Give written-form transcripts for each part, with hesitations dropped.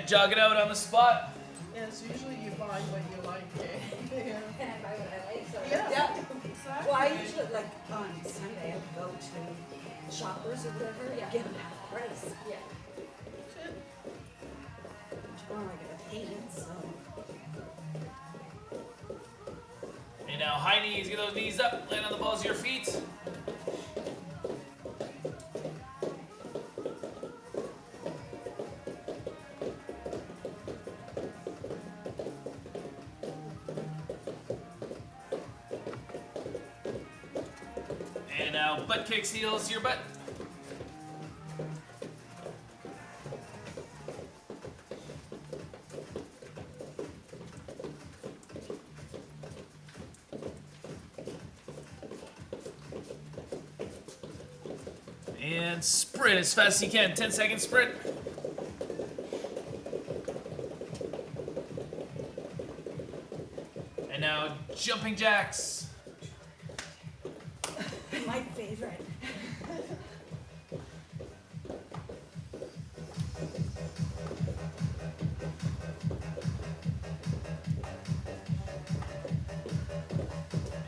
ahead, jog it out on the spot. Yeah, so usually you buy what you like, eh? Yeah. And I buy what I like, so Yeah. exactly. Well, I usually, like, on Sunday, I would go to Shoppers or whatever, give them half price. Yeah. Good. Or like a paint, so. And now high knees, get those knees up, land on the balls of your feet. And now butt kicks, heels, your butt. And sprint as fast as you can. 10-second sprint. And now jumping jacks. My favorite.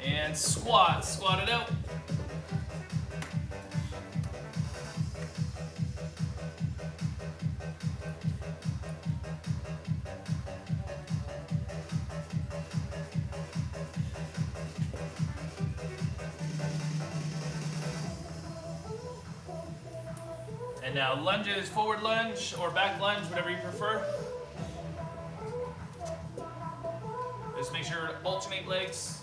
And squat. Squat it out. And now lunges, forward lunge or back lunge, whatever you prefer. Just make sure to alternate legs.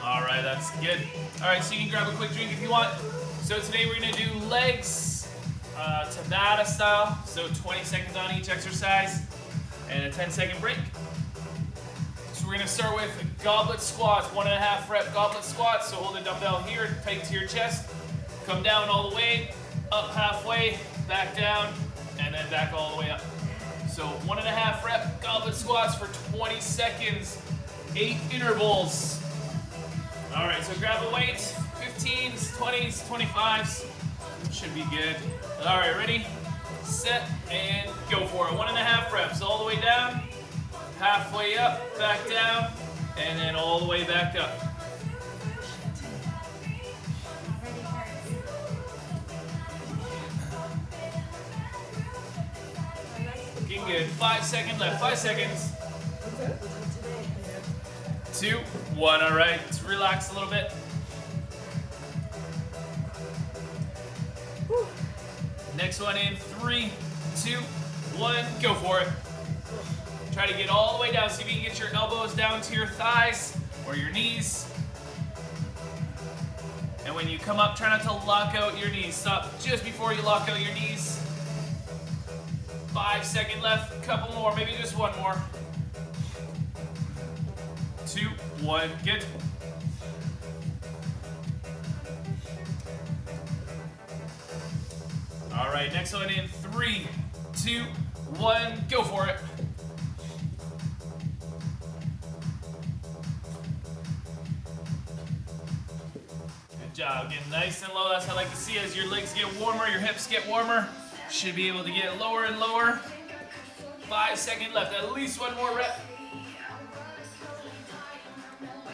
All right, that's good. All right, so you can grab a quick drink if you want. So today we're gonna do legs, Tabata style. So 20 seconds on each exercise and a 10-second break. So we're gonna start with goblet squats, 1.5 rep goblet squats. So hold the dumbbell here, tight to your chest. Come down all the way, up halfway, back down, and then back all the way up. So 1.5 rep goblet squats for 20 seconds, 8 intervals. All right, so grab a weight, 15s, 20s, 25s. Should be good. All right, ready, set, and go for it. 1.5 reps, all the way down, halfway up, back down, and then all the way back up. Looking good. 5 seconds left, 5 seconds. 2, 1, all right, let's relax a little bit. Next one in, 3, 2, 1, go for it. Try to get all the way down. See if you can get your elbows down to your thighs or your knees. And when you come up, try not to lock out your knees. Stop just before you lock out your knees. 5 seconds left, a couple more, maybe just one more. 2, 1, good. All right, next one in, 3, 2, 1, go for it. Good job, getting nice and low. That's what I like to see. As your legs get warmer, your hips get warmer. Should be able to get lower and lower. 5 seconds left, at least one more rep.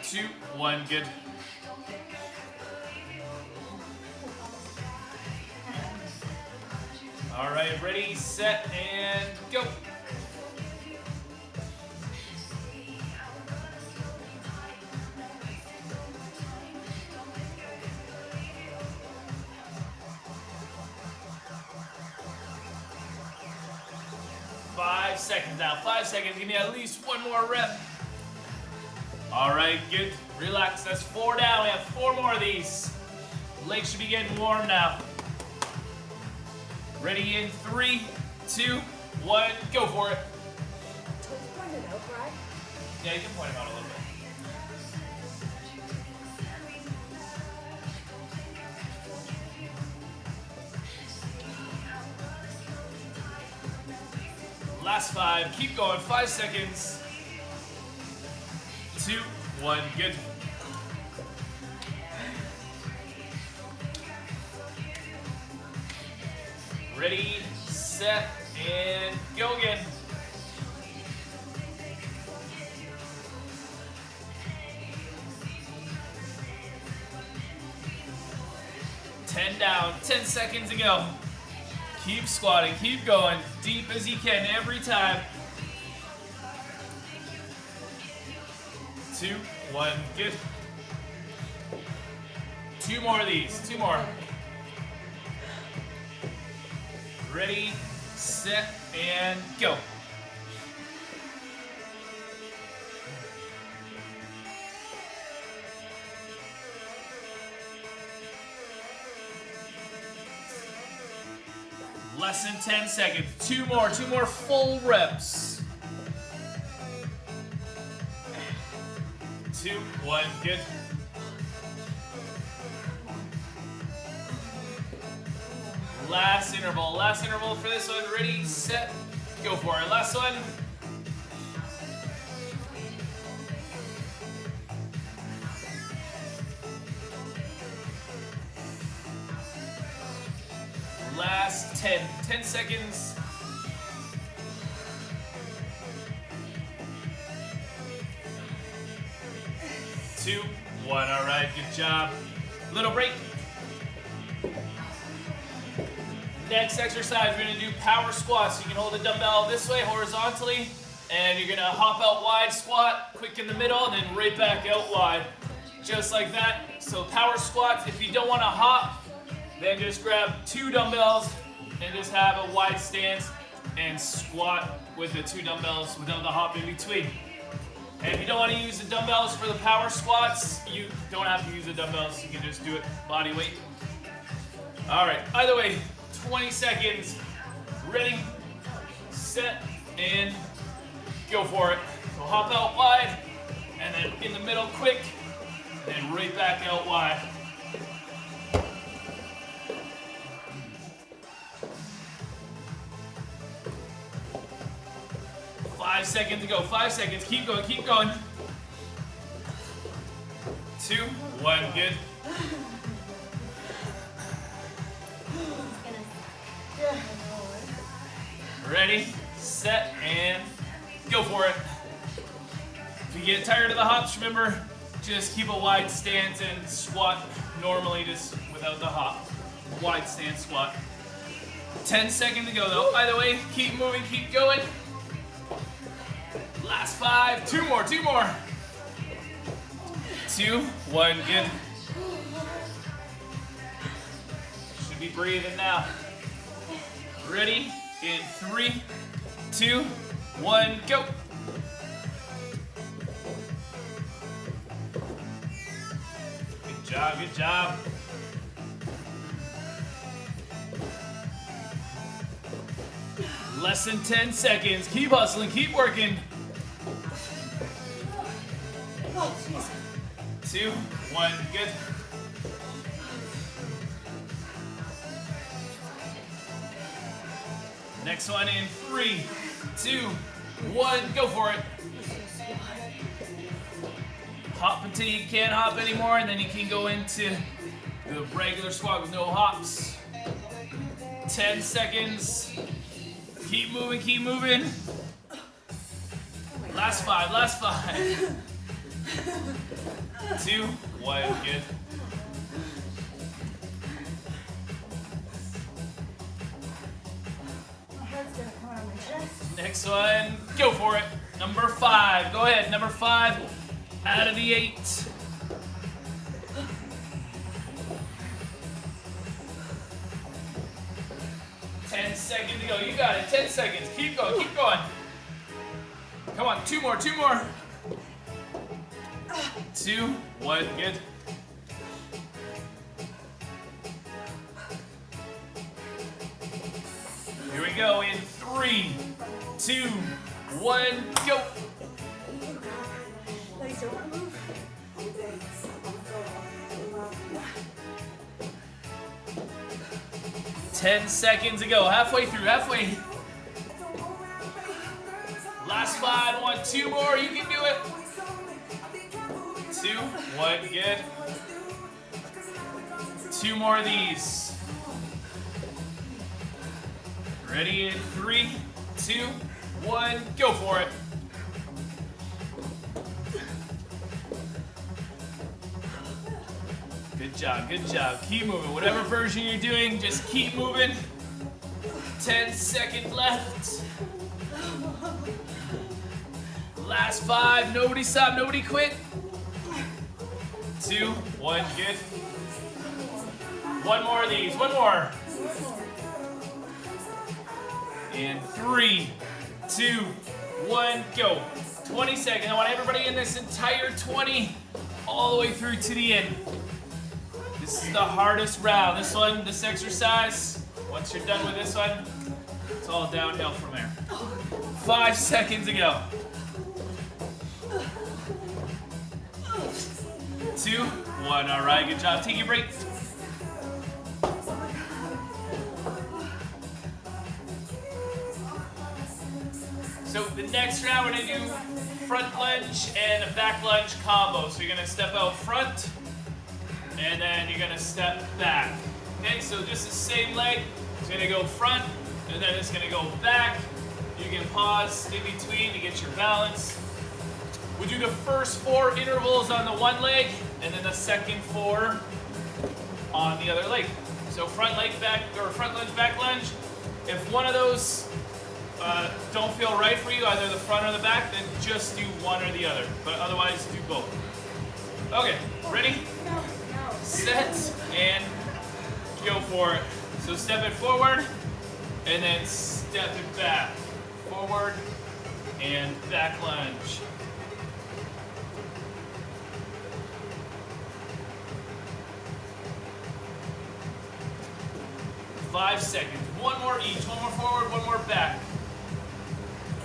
2, 1, good. All right, ready, set, and go. Five seconds now, 5 seconds. Give me at least one more rep. All right, good. Relax, that's 4 down. We have 4 more of these. Legs should be getting warm now. Ready in 3, 2, 1, go for it. Toes pointed out, right? Yeah, you can point them out a little bit. Last 5, keep going, 5 seconds. 2, 1, good. Ready, set, and go again. Down, 10 seconds to go. Keep squatting, keep going, deep as you can every time. 2, 1, good. 2 more of these, 2 more. Ready, set, and go. Less than 10 seconds. 2 more full reps. 2, 1, good. Last interval for this one. Ready, set, go for it. Last one. Last 10 seconds. Two, one, all right, good job. Little break. Next exercise, we're gonna do power squats. You can hold the dumbbell this way horizontally, and you're gonna hop out wide, squat, quick in the middle, and then right back out wide. Just like that. So power squats, if you don't wanna hop, then just grab 2 dumbbells and just have a wide stance and squat with the 2 dumbbells without the hop in between. And if you don't want to use the dumbbells for the power squats, you don't have to use the dumbbells. You can just do it body weight. All right, either way, 20 seconds. Ready, set, and go for it. So hop out wide, and then in the middle quick, and then right back out wide. 5 seconds to go. 5 seconds. Keep going. Keep going. 2, 1. Good. Ready, set, and go for it. If you get tired of the hops, remember, just keep a wide stance and squat normally, just without the hop. Wide stance squat. 10 seconds to go though. Either way, keep moving, keep going. Last 5, 2 more, 2 more. 2, 1, good. Should be breathing now. Ready, in 3, 2, 1, go. Good job, good job. Less than 10 seconds. Keep hustling, keep working. 2, 1, good. Next one in 3, 2, 1, go for it. Hop until you can't hop anymore, and then you can go into the regular squat with no hops. 10 seconds. Keep moving, keep moving. Last 5, last 5. 2, 1, good. Next one, go for it. Number 5, go ahead. Number 5, out of the 8. 10 seconds to go. You got it. 10 seconds. Keep going. Keep going. Come on. 2 more. 2 more. 2, 1. Good. Here we go. In 3, 2, 1. Go. 10 seconds to go. Halfway through. Halfway. Last 5. 1, 2 more. You can do it. 2, 1, good. 2 more of these. Ready in 3, 2, 1, go for it. Good job, good job. Keep moving. Whatever version you're doing, just keep moving. 10 seconds left. Last 5. Nobody stop, nobody quit. 2, 1, good. 1 more of these, 1 more. And 3, 2, 1, go. 20 seconds. I want everybody in this entire 20 all the way through to the end. This is the hardest round. This exercise, once you're done with this one, it's all downhill from there. 5 seconds to go. 2, 1. All right, good job. Take your break. So the next round, we're gonna do front lunge and a back lunge combo. So you're gonna step out front, and then you're gonna step back. Okay, so just the same leg. It's gonna go front, and then it's gonna go back. You can pause in between to get your balance. We do the first 4 intervals on the one leg, and then the second 4 on the other leg. So front leg back, or front lunge, back lunge. If one of those don't feel right for you, either the front or the back, then just do one or the other. But otherwise, do both. Okay, ready? Set, and go for it. So step it forward, and then step it back. Forward, and back lunge. Five seconds. 1 more each. 1 more forward, 1 more back.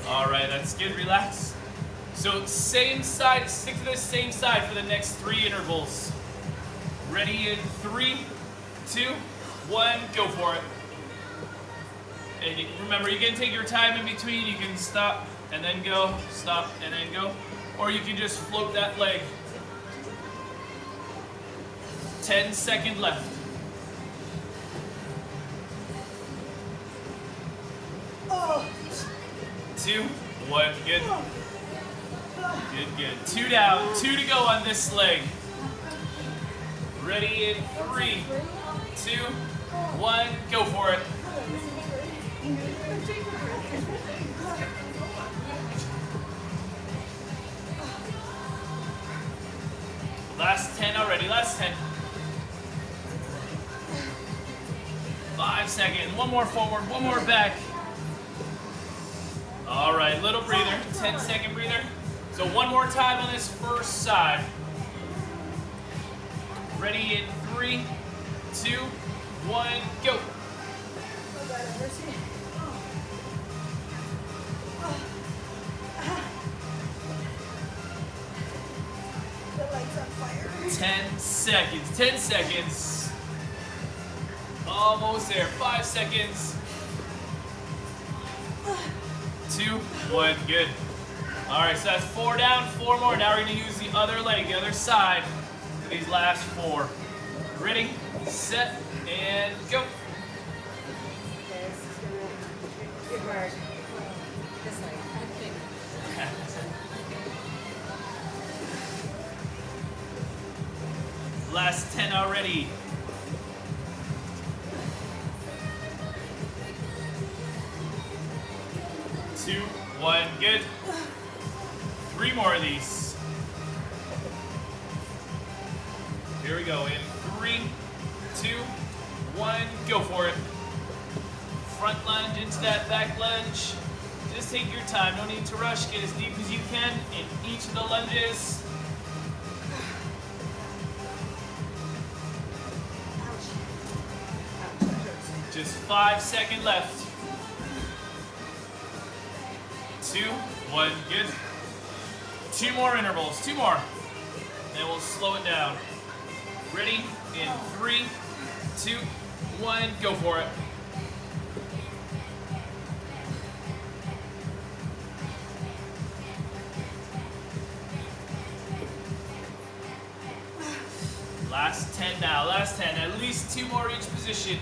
All right, that's good. Relax. So same side. Stick to the same side for the next 3 intervals. Ready in 3, 2, 1, go for it. And remember, you can take your time in between. You can stop and then go, stop and then go. Or you can just float that leg. 10 seconds left. 2, 1, good. Good, good. 2 down, 2 to go on this leg. Ready in 3, 2, 1, go for it. Last 10 already, last 10. 5 seconds, 1 more forward, 1 more back. All right, little breather, 10-second breather. So 1 more time on this first side. Ready in 3, 2, 1, go. The light's on fire. 10 seconds, 10 seconds. Almost there, 5 seconds. 2, 1, good. All right, so that's 4 down, 4 more. Now we're gonna use the other leg, the other side, for these last 4. Ready, set, and go. Okay, this is gonna get hard. This way. Last 10 already. 2, 1, good. 3 more of these. Here we go. In 3, 2, 1, go for it. Front lunge into that back lunge. Just take your time. No need to rush. Get as deep as you can in each of the lunges. Just 5 seconds left. 2, 1, good. 2 more intervals, 2 more. Then we'll slow it down. Ready? In 3, 2, 1, go for it. Last 10 now, last 10. At least 2 more each position.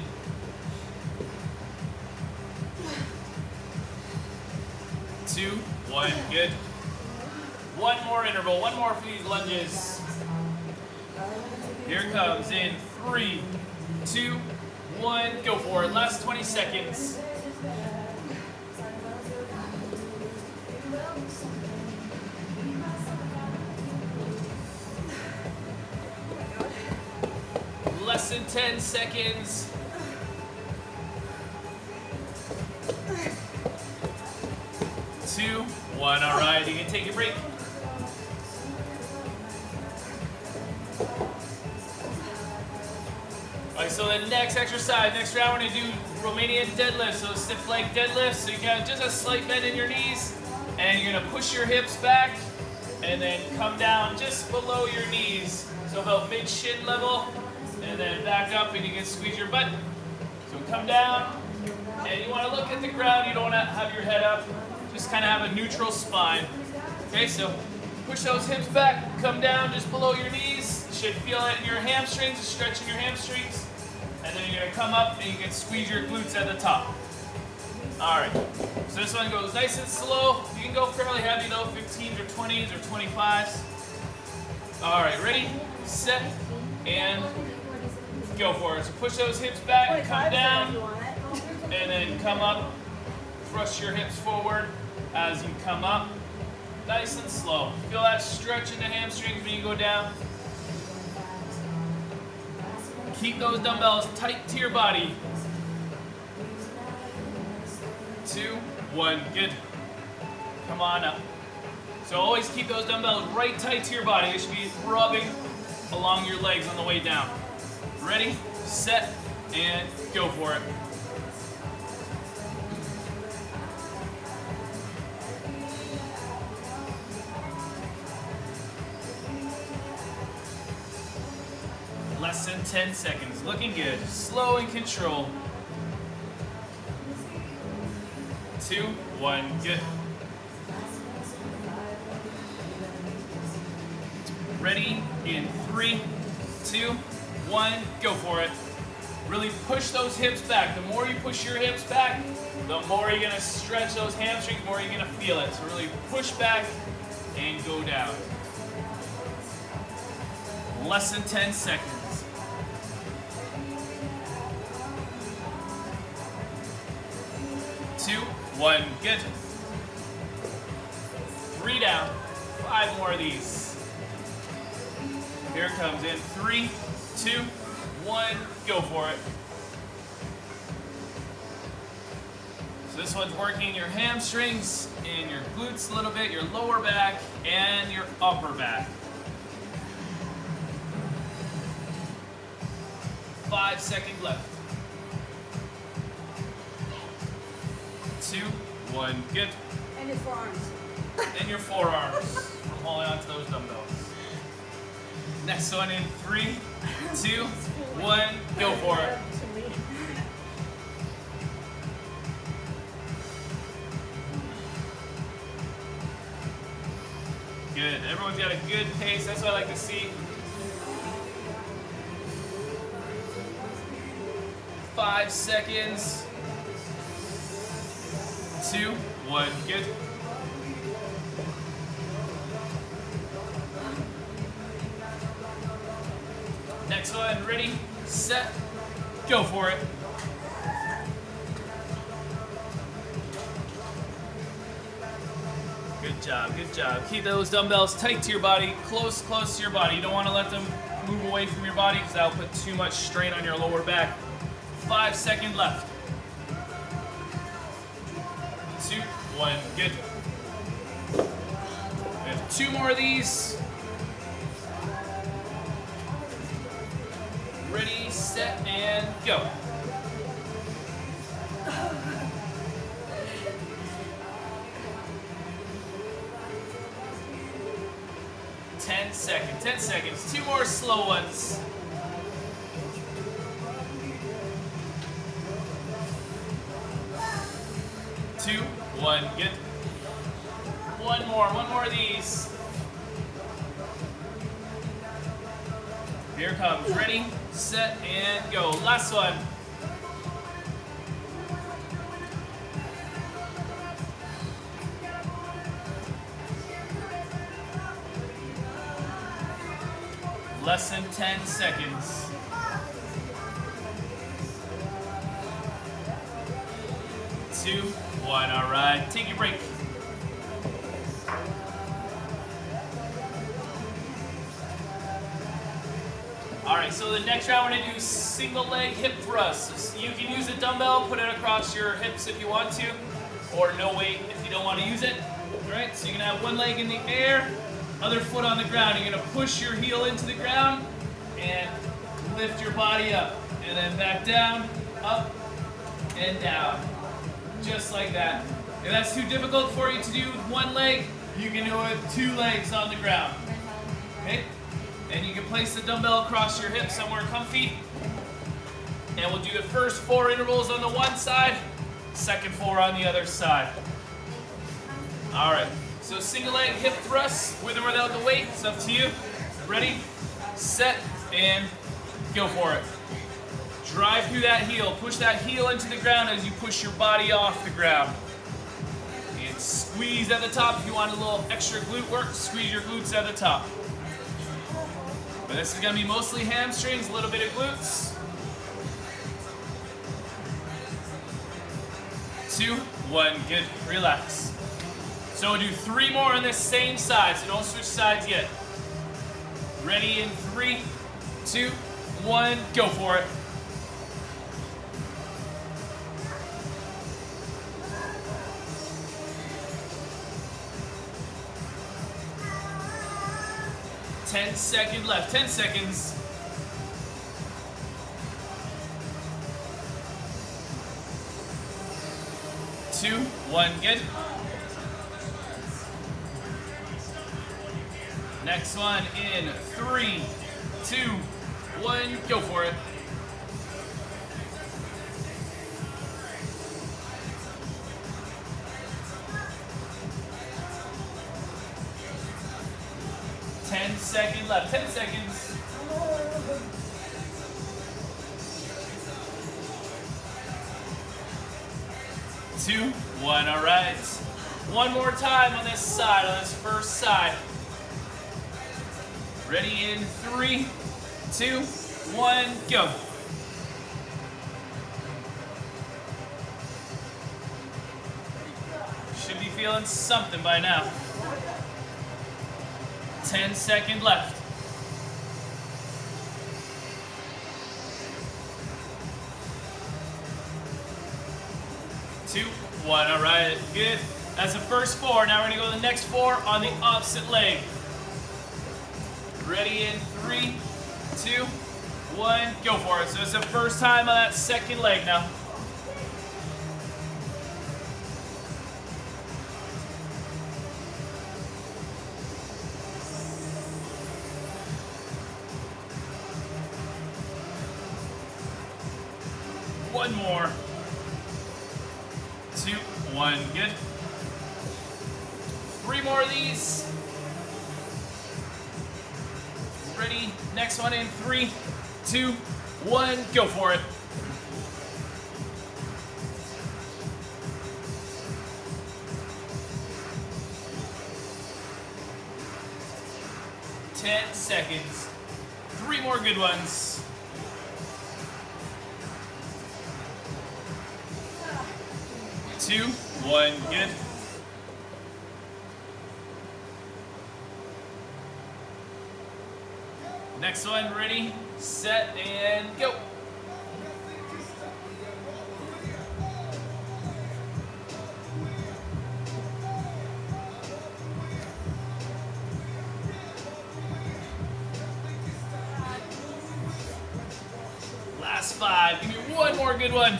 2, 1, good. 1 more interval, 1 more for these lunges. Here it comes in 3, 2, 1, go for it. Last 20 seconds. Less than 10 seconds. 2, 1, all right, you can take a break. All right, so the next exercise, next round, we're gonna do Romanian deadlifts, so stiff leg deadlifts. So you got just a slight bend in your knees, and you're gonna push your hips back, and then come down just below your knees. So about mid-shin level, and then back up, and you can squeeze your butt. So come down, and you wanna look at the ground, you don't wanna have your head up, just kinda have a neutral spine. Okay, so push those hips back, come down just below your knees. You should feel it in your hamstrings, stretching your hamstrings. And then you're gonna come up and you can squeeze your glutes at the top. All right, so this one goes nice and slow. You can go fairly heavy though, 15s or 20s or 25s. All right, ready, set, and go for it. So push those hips back, come down, and then come up. Thrust your hips forward as you come up. Nice and slow. Feel that stretch in the hamstrings when you go down. Keep those dumbbells tight to your body. 2, 1, good. Come on up. So always keep those dumbbells right tight to your body. They should be rubbing along your legs on the way down. Ready, set, and go for it. Less than 10 seconds. Looking good. Slow and control. 2, 1, good. Ready in 3, 2, 1, go for it. Really push those hips back. The more you push your hips back, the more you're gonna stretch those hamstrings, the more you're gonna feel it. So really push back and go down. Less than 10 seconds. 2, 1, good. 3 down. 5 more of these. Here it comes in 3, 2, 1, go for it. So this one's working your hamstrings and your glutes a little bit, your lower back and your upper back. 5 seconds left. 2, 1, good. And your forearms. And your forearms. I'm holding on to those dumbbells. Next one in 3, 2, 1, go for it. Good. Everyone's got a good pace. That's what I like to see. 5 seconds. 2, 1, good. Next one, ready, set, go for it. Good job, good job. Keep those dumbbells tight to your body, close to your body. You don't want to let them move away from your body because that'll put too much strain on your lower back. 5 seconds left. 2, 1, good. We have 2 more of these. Ready, set, and go. Ten seconds. 2 more slow ones. 2, 1, good. One more of these. Here it comes. Ready, set, and go. Last one. Less than 10 seconds. 2, 1, all right. Take your break. All right, so the next round we're gonna do single leg hip thrusts. You can use a dumbbell, put it across your hips if you want to, or no weight if you don't want to use it. All right, so you're gonna have one leg in the air, other foot on the ground. You're gonna push your heel into the ground and lift your body up. And then back down, up, and down. Just like that. If that's too difficult for you to do with one leg, you can do it with 2 legs on the ground. Okay? And you can place the dumbbell across your hip somewhere comfy. And we'll do the first 4 intervals on the one side, second 4 on the other side. All right, so single leg hip thrusts with or without the weight, it's up to you. Ready, set, and go for it. Drive through that heel, push that heel into the ground as you push your body off the ground. And squeeze at the top. If you want a little extra glute work, squeeze your glutes at the top. But this is gonna be mostly hamstrings, a little bit of glutes. 2, 1, good, relax. So we'll do 3 more on this same side, so don't switch sides yet. Ready in 3, 2, 1, go for it. Ten seconds left, 10 seconds. 2, 1, good. Next one in 3, 2, 1, go for it. Ten seconds left. 10 seconds. 2, 1. All right. One more time on this side, on this first side. Ready in 3, 2, 1, go. Should be feeling something by now. 10 seconds left. 2, 1, all right, good. That's the first 4. Now we're gonna go to the next 4 on the opposite leg. Ready in 3, 2, 1, go for it. So it's the first time on that second leg now. One more. 2, 1, good. 3 more of these. Ready, next one in 3, 2, 1, go for it. Ten seconds. 3 more good ones. 2, 1, good. Next one, ready, set, and go. Last 5, give me one more good one.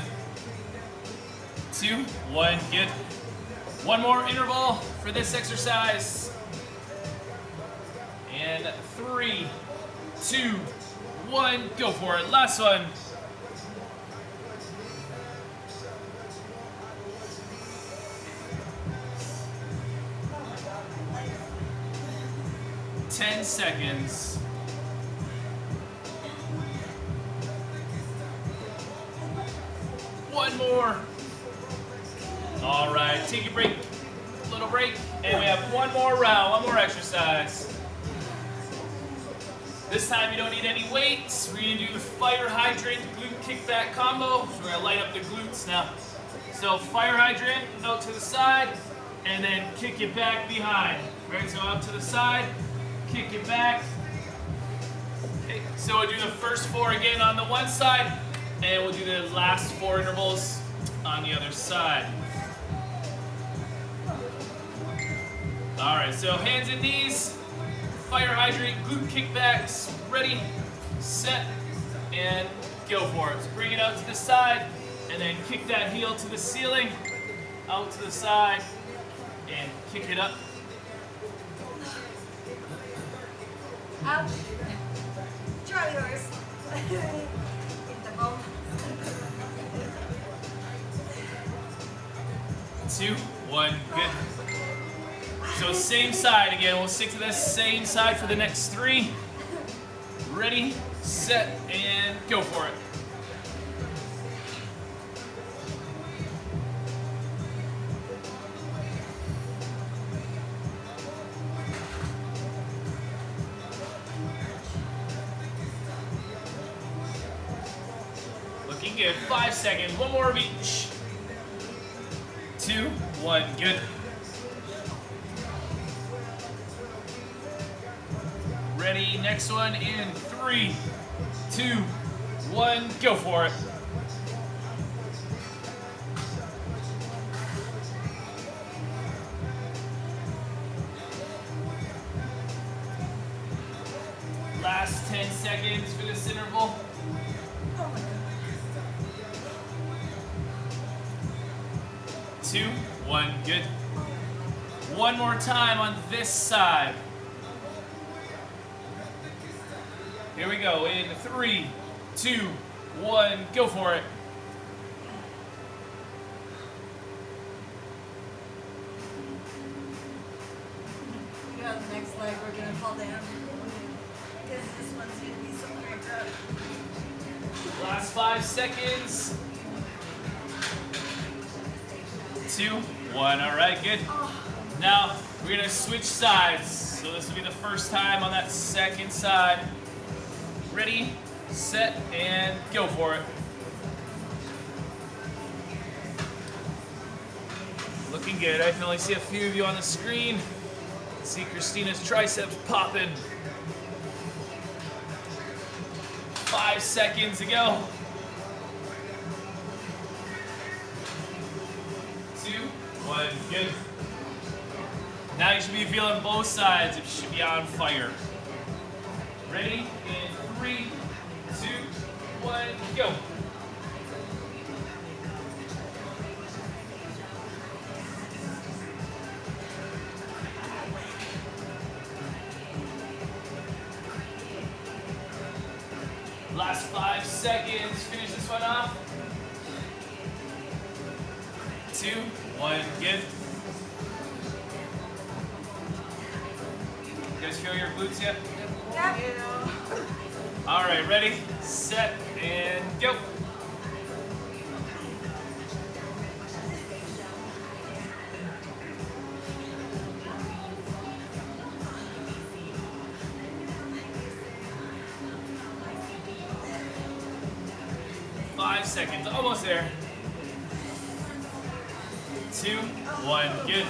2, 1, good. One more interval for this exercise. And 3, 2, 1, go for it. Last one. Ten seconds. one more. All right, take a break, little break, and we have one more round, one more exercise. This time you don't need any weights. We're gonna do the fire hydrant glute kickback combo. So we're gonna light up the glutes now. So fire hydrant out to the side, and then kick it back behind. Right, so out to the side, kick it back. Okay, so we'll do the first 4 again on the one side, and we'll do the last 4 intervals on the other side. All right, so hands and knees, fire hydrant, glute kickbacks, ready, set, and go for it. So bring it out to the side, and then kick that heel to the ceiling, out to the side, and kick it up. Ouch. Try yours. Hit the bone. 2, 1, good. So same side again. We'll stick to this same side for the next 3. Ready, set, and go for it. Looking good. 5 seconds. One more of each. 2, 1, good. Ready, next one in 3, 2, 1, go for it. Last 10 seconds for this interval. 2, 1, good. One more time on this side. Here we go, in 3, 2, 1, go for it. We got the next leg, we're gonna fall down. Because this one's gonna be so cranked up. Last 5 seconds. 2, 1, all right, good. Now, we're gonna switch sides. So this will be the first time on that second side. Ready, set, and go for it. Looking good. I can only see a few of you on the screen. See Christina's triceps popping. 5 seconds to go. 2, 1, good. Now you should be feeling both sides. It should be on fire. Ready? In 3, 2, 1, go. Last 5 seconds. Finish this one off. 2, 1, good. You guys feel your glutes yet? Yep. All right, ready, set, and go. Five seconds, almost there. 2, 1, good.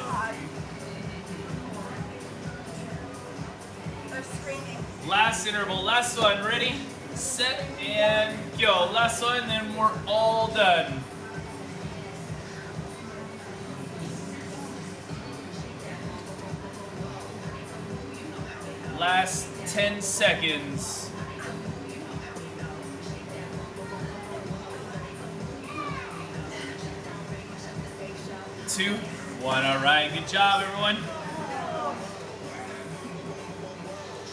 They're screaming. Last interval, last one, ready, set, and go. Last one, then we're all done. Last 10 seconds. 2, 1, all right, good job everyone.